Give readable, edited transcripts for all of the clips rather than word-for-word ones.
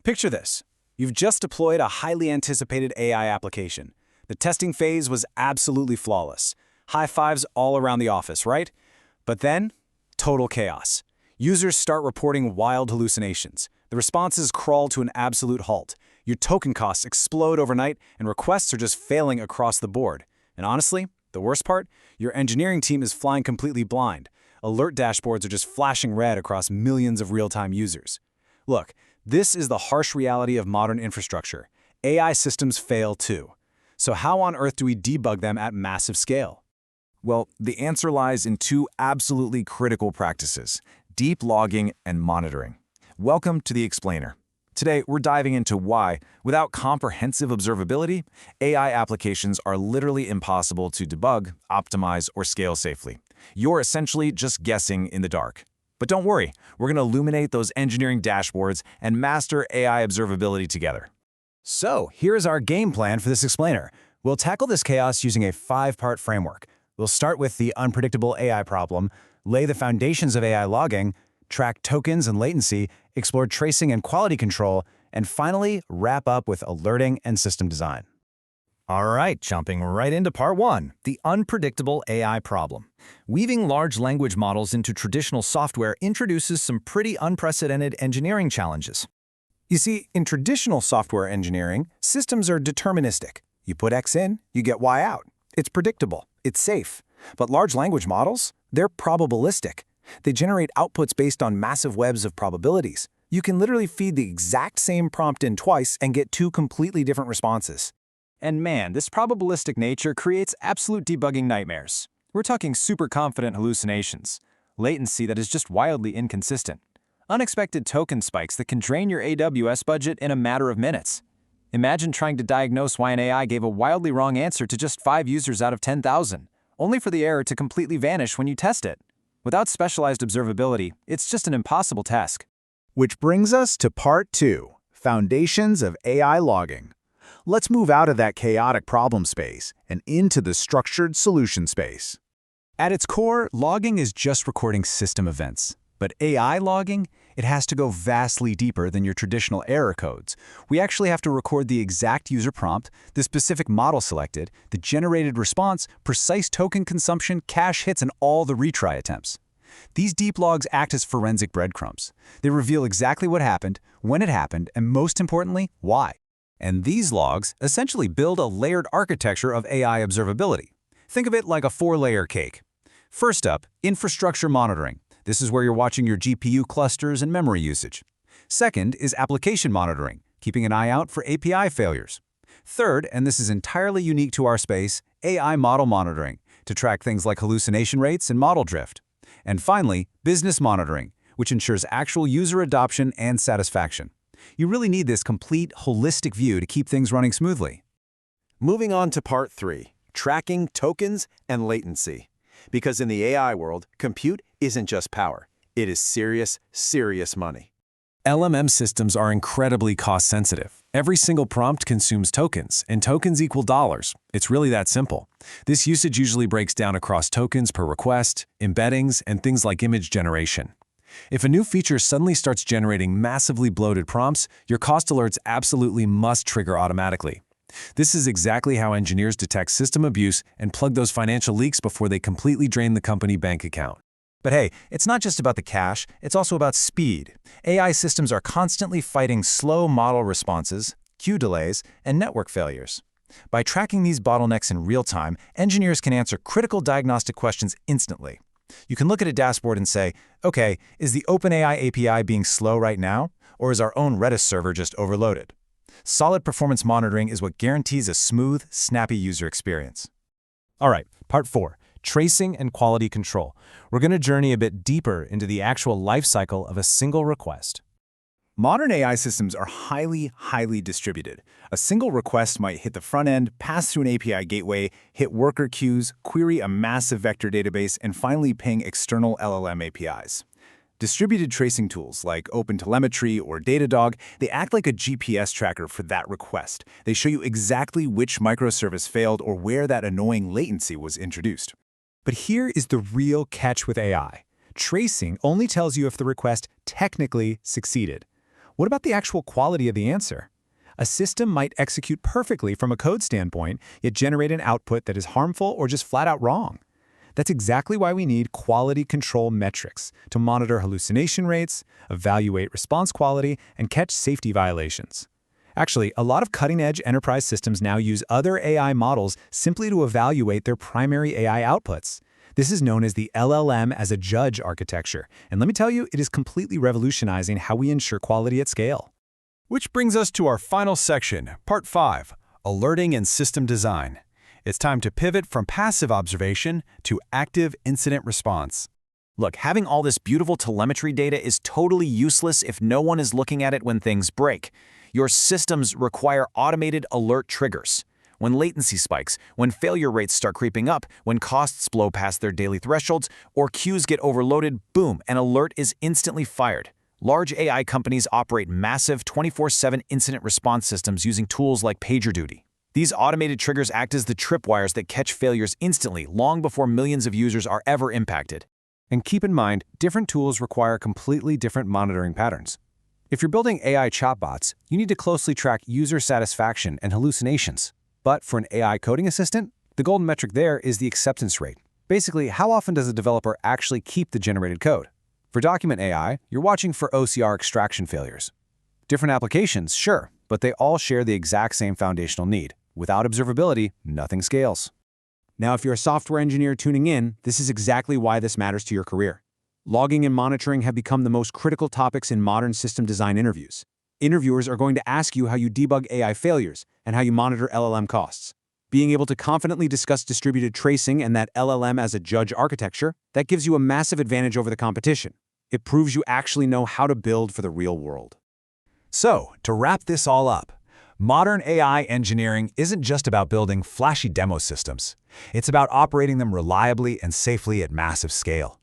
Picture this. You've just deployed a highly anticipated AI application. The testing phase was absolutely flawless. High fives all around the office, right? But then, total chaos. Users start reporting wild hallucinations. The responses crawl to an absolute halt. Your token costs explode overnight, and requests are just failing across the board. And honestly, the worst part? Your engineering team is flying completely blind. Alert dashboards are just flashing red across millions of real-time users. Look, this is the harsh reality of modern infrastructure. AI systems fail too. So how on earth do we debug them at massive scale? Well, the answer lies in two absolutely critical practices: deep logging and monitoring. Welcome to The Explainer. Today, we're diving into why, without comprehensive observability, AI applications are literally impossible to debug, optimize, or scale safely. You're essentially just guessing in the dark. But don't worry, we're going to illuminate those engineering dashboards and master AI observability together. So, here's our game plan for this explainer. We'll tackle this chaos using a 5-part framework. We'll start with the unpredictable AI problem, lay the foundations of AI logging, track tokens and latency, explore tracing and quality control, and finally, wrap up with alerting and system design. All right, jumping right into part 1, the unpredictable AI problem. Weaving large language models into traditional software introduces some pretty unprecedented engineering challenges. You see, in traditional software engineering, systems are deterministic. You put X in, you get Y out. It's predictable. It's safe. But large language models, they're probabilistic. They generate outputs based on massive webs of probabilities. You can literally feed the exact same prompt in twice and get 2 completely different responses. And man, this probabilistic nature creates absolute debugging nightmares. We're talking super confident hallucinations, latency that is just wildly inconsistent, unexpected token spikes that can drain your AWS budget in a matter of minutes. Imagine trying to diagnose why an AI gave a wildly wrong answer to just 5 users out of 10,000, only for the error to completely vanish when you test it. Without specialized observability, it's just an impossible task. Which brings us to part 2, foundations of AI logging. Let's move out of that chaotic problem space and into the structured solution space. At its core, logging is just recording system events. But AI logging, it has to go vastly deeper than your traditional error codes. We actually have to record the exact user prompt, the specific model selected, the generated response, precise token consumption, cache hits, and all the retry attempts. These deep logs act as forensic breadcrumbs. They reveal exactly what happened, when it happened, and most importantly, why. And these logs essentially build a layered architecture of AI observability. Think of it like a 4-layer cake. First up, infrastructure monitoring. This is where you're watching your GPU clusters and memory usage. Second is application monitoring, keeping an eye out for API failures. Third, and this is entirely unique to our space, AI model monitoring, to track things like hallucination rates and model drift. And finally, business monitoring, which ensures actual user adoption and satisfaction. You really need this complete, holistic view to keep things running smoothly. Moving on to part 3, tracking tokens and latency. Because in the AI world, compute isn't just power. It is serious, serious money. LLM systems are incredibly cost-sensitive. Every single prompt consumes tokens, and tokens equal dollars. It's really that simple. This usage usually breaks down across tokens per request, embeddings, and things like image generation. If a new feature suddenly starts generating massively bloated prompts, your cost alerts absolutely must trigger automatically. This is exactly how engineers detect system abuse and plug those financial leaks before they completely drain the company bank account. But hey, it's not just about the cache, it's also about speed. AI systems are constantly fighting slow model responses, queue delays, and network failures. By tracking these bottlenecks in real time, engineers can answer critical diagnostic questions instantly. You can look at a dashboard and say, okay, is the OpenAI API being slow right now, or is our own Redis server just overloaded? Solid performance monitoring is what guarantees a smooth, snappy user experience. All right, part 4, tracing and quality control. We're going to journey a bit deeper into the actual lifecycle of a single request. Modern AI systems are highly distributed. A single request might hit the front end, pass through an API gateway, hit worker queues, query a massive vector database, and finally ping external LLM APIs. Distributed tracing tools like OpenTelemetry or Datadog, they act like a GPS tracker for that request. They show you exactly which microservice failed or where that annoying latency was introduced. But here is the real catch with AI. Tracing only tells you if the request technically succeeded. What about the actual quality of the answer? A system might execute perfectly from a code standpoint, yet generate an output that is harmful or just flat out wrong. That's exactly why we need quality control metrics to monitor hallucination rates, evaluate response quality, and catch safety violations. Actually, a lot of cutting-edge enterprise systems now use other AI models simply to evaluate their primary AI outputs. This is known as the LLM as a judge architecture, and let me tell you, it is completely revolutionizing how we ensure quality at scale. Which brings us to our final section, Part 5, Alerting and System Design. It's time to pivot from passive observation to active incident response. Look, having all this beautiful telemetry data is totally useless if no one is looking at it when things break. Your systems require automated alert triggers. When latency spikes, when failure rates start creeping up, when costs blow past their daily thresholds, or queues get overloaded, boom, an alert is instantly fired. Large AI companies operate massive 24/7 incident response systems using tools like PagerDuty. These automated triggers act as the tripwires that catch failures instantly, long before millions of users are ever impacted. And keep in mind, different tools require completely different monitoring patterns. If you're building AI chatbots, you need to closely track user satisfaction and hallucinations. But for an AI coding assistant, the golden metric there is the acceptance rate. Basically, how often does a developer actually keep the generated code? For document AI, you're watching for OCR extraction failures. Different applications, sure, but they all share the exact same foundational need. Without observability, nothing scales. Now, if you're a software engineer tuning in, this is exactly why this matters to your career. Logging and monitoring have become the most critical topics in modern system design interviews. Interviewers are going to ask you how you debug AI failures and how you monitor LLM costs. Being able to confidently discuss distributed tracing and that LLM as a judge architecture, that gives you a massive advantage over the competition. It proves you actually know how to build for the real world. So, to wrap this all up, modern AI engineering isn't just about building flashy demo systems. It's about operating them reliably and safely at massive scale.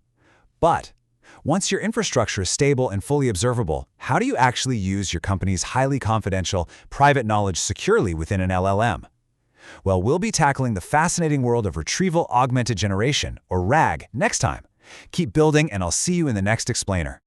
But once your infrastructure is stable and fully observable, how do you actually use your company's highly confidential, private knowledge securely within an LLM? Well, we'll be tackling the fascinating world of Retrieval Augmented Generation, or RAG, next time. Keep building, and I'll see you in the next explainer.